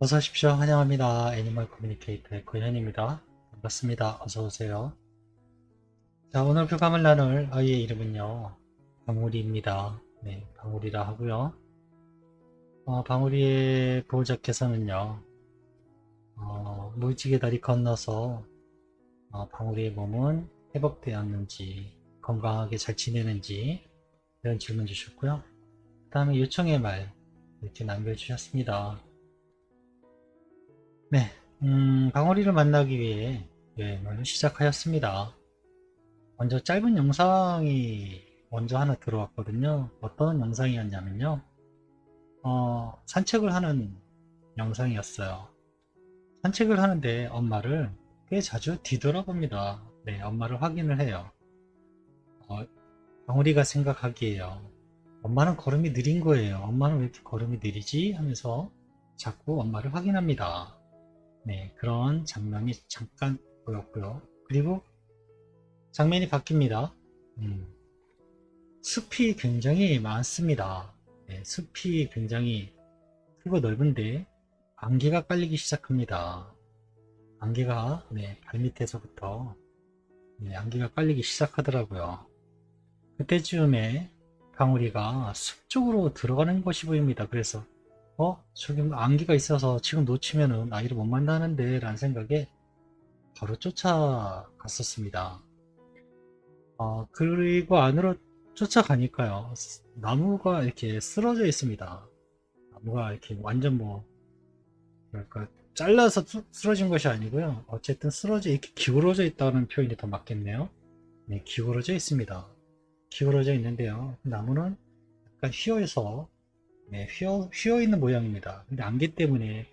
어서 오십시오. 환영합니다. 애니멀 커뮤니케이터의 고현입니다. 반갑습니다. 어서 오세요. 자, 오늘 교감을 나눌 아이의 이름은요, 방울이입니다. 네, 방울이라 하고요. 방울이의 보호자께서는요, 무지개 다리 건너서 방울이의 몸은 회복되었는지, 건강하게 잘 지내는지 이런 질문 주셨고요. 그 다음에 요청의 말 이렇게 남겨주셨습니다. 네, 방울이를 만나기 위해 여행을 시작하였습니다. 먼저 짧은 영상이 먼저 하나 들어왔거든요. 어떤 영상이었냐면요. 산책을 하는 영상이었어요. 산책을 하는데 엄마를 꽤 자주 뒤돌아봅니다. 네, 엄마를 확인을 해요. 어, 방울이가 생각하기에요. 엄마는 걸음이 느린 거예요. 엄마는 왜 이렇게 걸음이 느리지? 하면서 자꾸 엄마를 확인합니다. 네, 그런 장면이 잠깐 보였고요. 그리고 장면이 바뀝니다. 음, 숲이 굉장히 많습니다. 네, 숲이 굉장히 크고 넓은데 안개가 깔리기 시작합니다. 안개가 발밑에서부터 안개가 깔리기 시작하더라고요. 그때쯤에 방울이가 숲 쪽으로 들어가는 것이 보입니다. 그래서 저기 안개가 있어서 지금 놓치면은 아이를 못 만나는데 라는 생각에 바로 쫓아갔었습니다. 그리고 안으로 쫓아가니까요. 나무가 이렇게 쓰러져 있습니다. 나무가 이렇게 완전 뭐랄까, 잘라서 쓰러진 것이 아니고요. 어쨌든 쓰러져, 이렇게 기울어져 있다는 표현이 더 맞겠네요. 네, 기울어져 있습니다. 기울어져 있는데요. 나무는 약간 휘어서, 휘어 있는 모양입니다. 근데 안개 때문에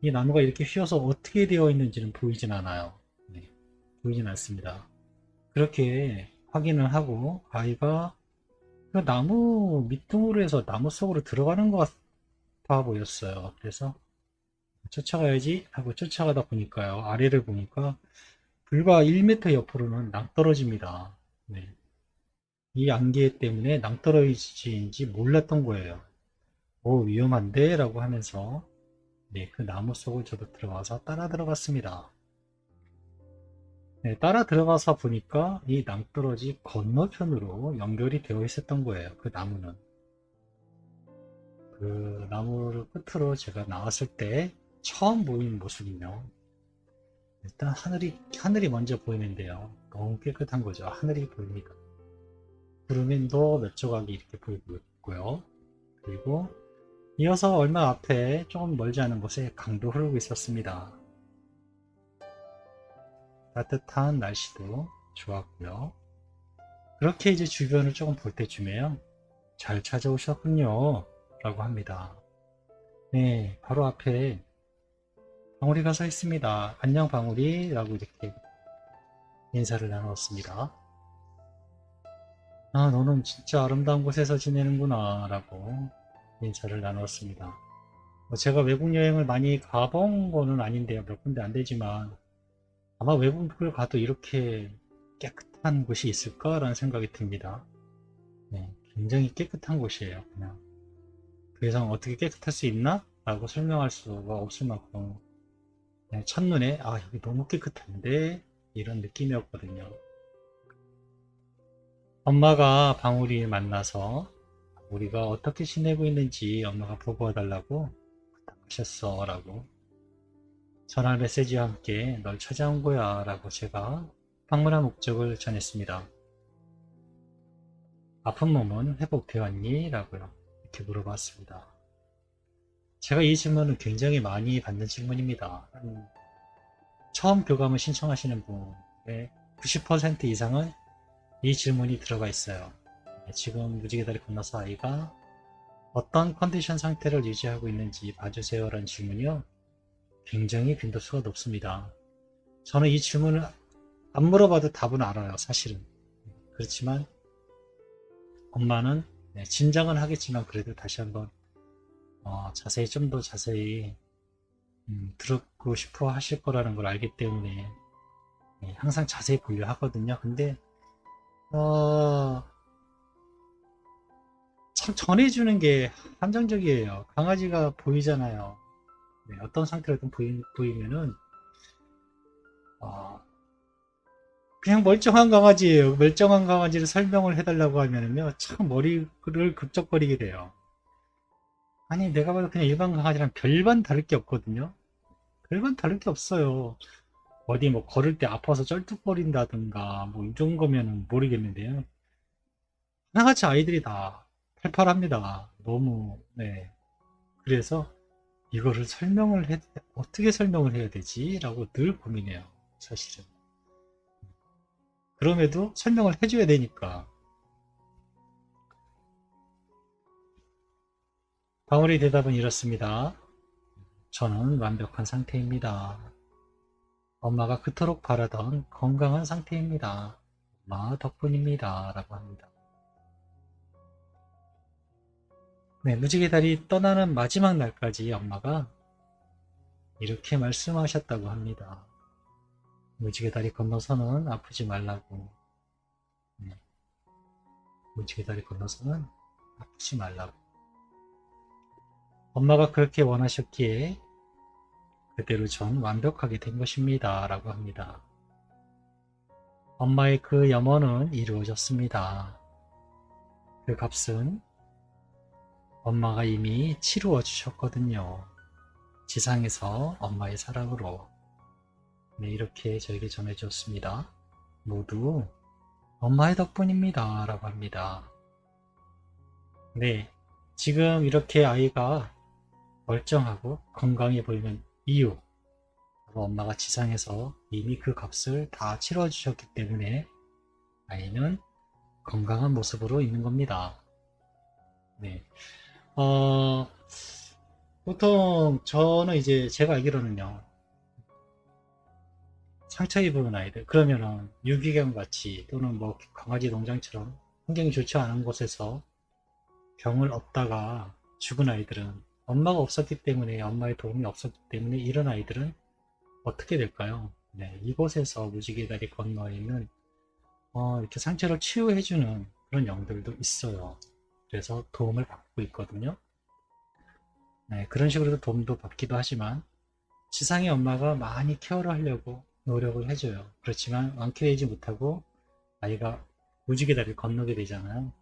이 나무가 이렇게 휘어서 어떻게 되어 있는지는 보이진 않아요. 네, 보이진 않습니다. 그렇게 확인을 하고 아이가 그 나무 밑둥으로 해서 나무 속으로 들어가는 것 같아 보였어요. 그래서 쫓아가야지 하고 쫓아가다 보니까요. 아래를 보니까 불과 1m 옆으로는 낭떠러집니다. 네. 이 안개 때문에 낭떠러지인지 몰랐던 거예요. 위험한데? 라고 하면서 그 나무 속을 저도 들어가서 따라 들어갔습니다. 네, 따라 들어가서 보니까 이 낭떠러지 건너편으로 연결이 되어 있었던 거예요. 그 나무는. 그 나무를 끝으로 제가 나왔을 때 처음 보이는 모습이며 일단 하늘이 먼저 보이는데요. 너무 깨끗한 거죠. 하늘이 보입니다. 구름도 몇 조각이 이렇게 보이고 있고요. 그리고 이어서 얼마 앞에 조금 멀지 않은 곳에 강도 흐르고 있었습니다. 따뜻한 날씨도 좋았고요. 그렇게 이제 주변을 조금 볼 때쯤에요. 잘 찾아오셨군요. 라고 합니다. 네, 바로 앞에 방울이가 서 있습니다. 안녕 방울이 라고 이렇게 인사를 나누었습니다. 너는 진짜 아름다운 곳에서 지내는구나 라고 인사를 나누었습니다. 제가 외국 여행을 많이 가본 거는 아닌데요. 몇 군데 안 되지만 아마 외국을 가도 이렇게 깨끗한 곳이 있을까라는 생각이 듭니다. 네, 굉장히 깨끗한 곳이에요. 그냥 그 이상 어떻게 깨끗할 수 있나? 라고 설명할 수가 없을 만큼 그냥 첫눈에 여기 너무 깨끗한데 이런 느낌이었거든요. 엄마가 방울이 만나서 우리가 어떻게 지내고 있는지 엄마가 보고 와달라고 부탁하셨어 라고 전화 메시지와 함께 널 찾아온 거야 라고 제가 방문한 목적을 전했습니다. 아픈 몸은 회복되었니? 라고요. 이렇게 물어봤습니다. 제가 이 질문을 굉장히 많이 받는 질문입니다. 처음 교감을 신청하시는 분의 90% 이상은 이 질문이 들어가 있어요. 지금 무지개 다리 건너서 아이가 어떤 컨디션 상태를 유지하고 있는지 봐주세요 라는 질문이요. 굉장히 빈도수가 높습니다. 저는 이 질문을 안 물어봐도 답은 알아요, 사실은. 그렇지만 엄마는 짐작은 하겠지만 그래도 다시 한번 자세히 좀 더 자세히 듣고 싶어 하실 거라는 걸 알기 때문에 항상 자세히 보려 하거든요. 근데 어, 참 전해주는 게 한정적이에요. 강아지가 보이잖아요. 네, 어떤 상태로든 보이면은 어, 그냥 멀쩡한 강아지예요. 멀쩡한 강아지를 설명을 해달라고 하면은요, 참 머리를 극적거리게 돼요. 아니, 내가 봐도 그냥 일반 강아지랑 별반 다를 게 없거든요. 별반 다를 게 없어요. 어디 뭐 걸을 때 아파서 쩔뚝거린다든가 뭐 이 정도면은 모르겠는데요. 하나같이 아이들이 다 팔팔합니다. 너무 네. 그래서 이거를 어떻게 설명을 해야 되지? 라고 늘 고민해요. 사실은. 그럼에도 설명을 해줘야 되니까. 방울이 대답은 이렇습니다. 저는 완벽한 상태입니다. 엄마가 그토록 바라던 건강한 상태입니다. 엄마 덕분입니다. 라고 합니다. 네, 무지개 다리 떠나는 마지막 날까지 엄마가 이렇게 말씀하셨다고 합니다. 무지개 다리 건너서는 아프지 말라고. 네, 무지개 다리 건너서는 아프지 말라고. 엄마가 그렇게 원하셨기에 그대로 전 완벽하게 된 것입니다. 라고 합니다. 엄마의 그 염원은 이루어졌습니다. 그 값은 엄마가 이미 치루어 주셨거든요. 지상에서 엄마의 사랑으로. 네, 이렇게 저에게 전해주었습니다. 모두 엄마의 덕분입니다. 라고 합니다. 네, 지금 이렇게 아이가 멀쩡하고 건강해 보이는 이유, 바로 엄마가 지상에서 이미 그 값을 다 치러주셨기 때문에 아이는 건강한 모습으로 있는 겁니다. 네, 어, 보통 저는 이제 제가 알기로는요, 상처 입은 아이들, 그러면은 유기견 같이 또는 뭐 강아지 농장처럼 환경이 좋지 않은 곳에서 병을 얻다가 죽은 아이들은 엄마가 없었기 때문에, 엄마의 도움이 없었기 때문에 이런 아이들은 어떻게 될까요? 네, 이곳에서 무지개 다리 건너에 있는 이렇게 상처를 치유해주는 그런 영들도 있어요. 그래서 도움을 받고 있거든요. 네, 그런 식으로 도움도 받기도 하지만 지상의 엄마가 많이 케어를 하려고 노력을 해줘요. 그렇지만 완쾌되지 못하고 아이가 무지개 다리를 건너게 되잖아요.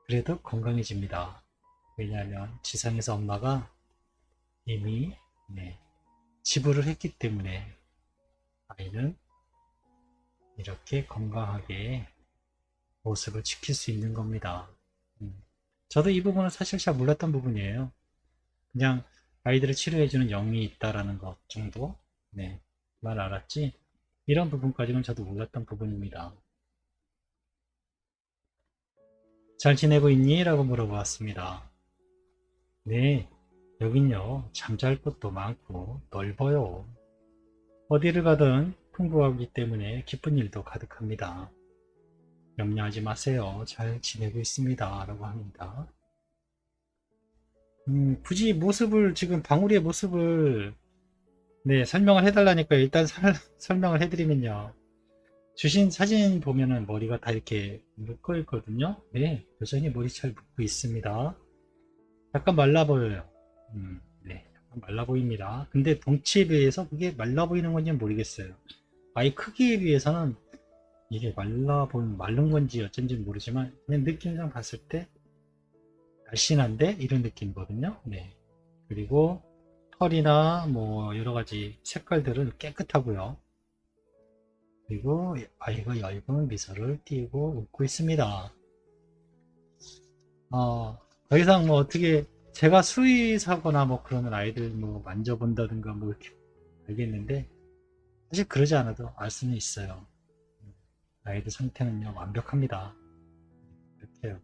그래도 건강해집니다. 왜냐하면 지상에서 엄마가 이미 네, 지불을 했기 때문에 아이는 이렇게 건강하게 모습을 지킬 수 있는 겁니다. 음. 저도 이 부분은 사실 잘 몰랐던 부분이에요. 그냥 아이들을 치료해주는 영이 있다라는 것 정도 네, 말 알았지 이런 부분까지는 저도 몰랐던 부분입니다. 잘 지내고 있니? 라고 물어보았습니다. 네, 여긴요 잠잘 곳도 많고 넓어요. 어디를 가든 풍부하기 때문에 기쁜 일도 가득합니다. 염려하지 마세요. 잘 지내고 있습니다. 라고 합니다. 굳이 모습을, 지금 방울이의 모습을, 네, 설명을 해달라니까 일단 설명을 해드리면요. 주신 사진 보면은 머리가 다 이렇게 묶어 있거든요. 네, 여전히 머리 잘 묶고 있습니다. 약간 말라 보여요. 네, 약간 말라 보입니다. 근데 덩치에 비해서 그게 말라 보이는 건지 모르겠어요. 아이 크기에 비해서는 이게 마른 건지 어쩐지 모르지만 그냥 느낌상 봤을 때 날씬한데 이런 느낌이거든요. 네. 그리고 털이나 뭐 여러 가지 색깔들은 깨끗하고요. 그리고 아이가 엷은 미소를 띄우고 웃고 있습니다. 더 이상 뭐 어떻게 제가 수의사거나 뭐 그러면 아이들 뭐 만져본다든가 뭐 이렇게 알겠는데 사실 그러지 않아도 알 수는 있어요. 아이들 상태는요 완벽합니다. 이렇게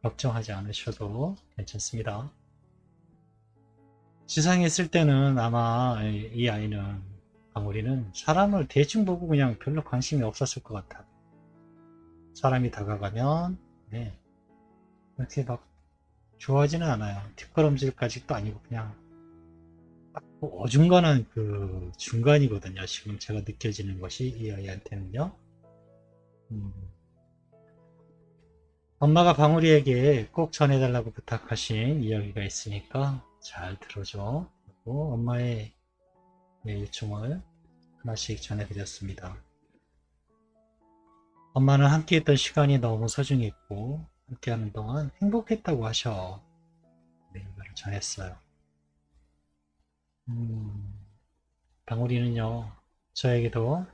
걱정하지 않으셔도 괜찮습니다. 지상에 있을 때는 아마 이 아이는 방울이는 사람을 대충 보고 그냥 별로 관심이 없었을 것 같아. 사람이 다가가면 네, 그렇게 막 좋아하지는 않아요. 뒷걸음질까지도 아니고 그냥 딱 어중간한 그 중간이거든요. 지금 제가 느껴지는 것이 이 아이한테는요. 음, 엄마가 방울이에게 꼭 전해달라고 부탁하신 이야기가 있으니까 잘 들어줘. 그리고 엄마의 요청을 하나씩 전해드렸습니다. 엄마는 함께 했던 시간이 너무 소중했고 함께하는 동안 행복했다고 하셔. 네, 이거를 전했어요. 방울이는요, 저에게도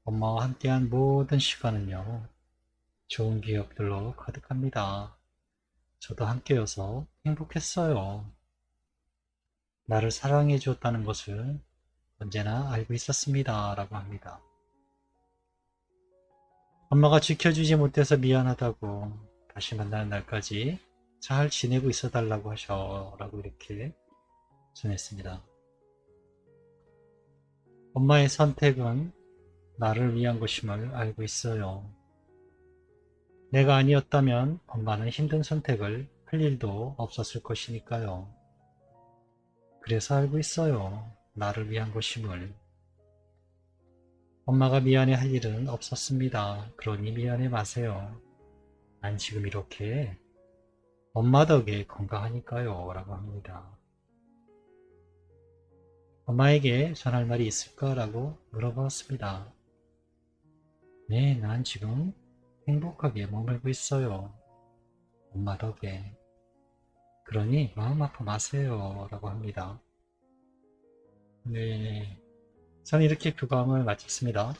엄마와 함께한 모든 시간은요, 좋은 기억들로 가득합니다. 저도 함께여서 행복했어요. 나를 사랑해 주었다는 것을 언제나 알고 있었습니다. 라고 합니다. 엄마가 지켜주지 못해서 미안하다고 다시 만나는 날까지 잘 지내고 있어 달라고 하셔. 라고 이렇게 전했습니다. 엄마의 선택은 나를 위한 것임을 알고 있어요. 내가 아니었다면 엄마는 힘든 선택을 할 일도 없었을 것이니까요. 그래서 알고 있어요. 나를 위한 것임을. 엄마가 미안해 할 일은 없었습니다. 그러니 미안해 마세요. 난 지금 이렇게 엄마 덕에 건강하니까요. 라고 합니다. 엄마에게 전할 말이 있을까? 라고 물어봤습니다. 네, 난 지금 행복하게 머물고 있어요. 엄마 덕에. 그러니 마음 아파 마세요. 라고 합니다. 네. 저는 이렇게 교감을 마쳤습니다.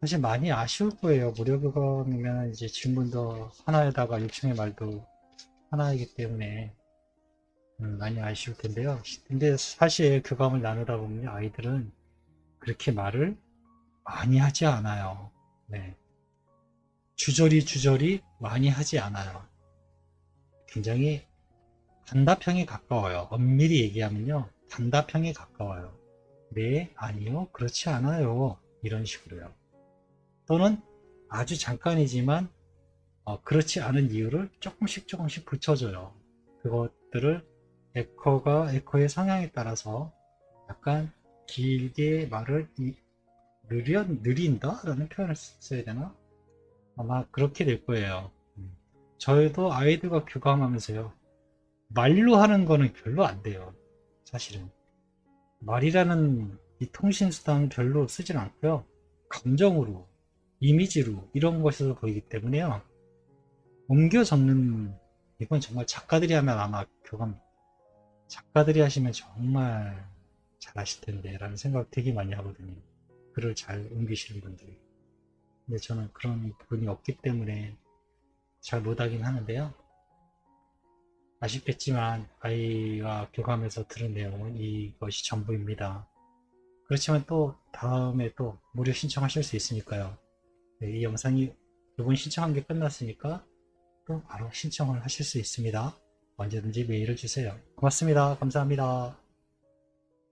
사실 많이 아쉬울 거예요. 무료 교감이면 이제 질문도 하나에다가 요청의 말도 하나이기 때문에 많이 아쉬울 텐데요. 근데 사실 교감을 나누다 보면 아이들은 그렇게 말을 많이 하지 않아요. 네. 주저리 많이 하지 않아요. 굉장히 단답형에 가까워요. 엄밀히 얘기하면요. 단답형에 가까워요. 네, 아니요, 그렇지 않아요. 이런 식으로요. 또는 아주 잠깐이지만 그렇지 않은 이유를 조금씩 붙여줘요. 그것들을 에코의 성향에 따라서 약간 길게 말을 느린다? 라는 표현을 써야 되나? 아마 그렇게 될 거예요. 저희도 아이들과 교감하면서요. 말로 하는 거는 별로 안 돼요. 사실은. 말이라는 이 통신수단은 별로 쓰질 않고요. 감정으로, 이미지로 이런 것에서 보이기 때문에요. 옮겨 적는 이건 정말 작가들이 하면 아마 교감 작가들이 하시면 정말 잘하실 텐데 라는 생각 되게 많이 하거든요. 글을 잘 옮기시는 분들이. 근데 저는 그런 부분이 없기 때문에 잘 못하긴 하는데요. 아쉽겠지만 아이와 교감해서 들은 내용은 이것이 전부입니다. 그렇지만 또 다음에 또 무료 신청하실 수 있으니까요. 네, 이 영상이 이번 신청한 게 끝났으니까 또 바로 신청을 하실 수 있습니다. 언제든지 메일을 주세요. 고맙습니다. 감사합니다.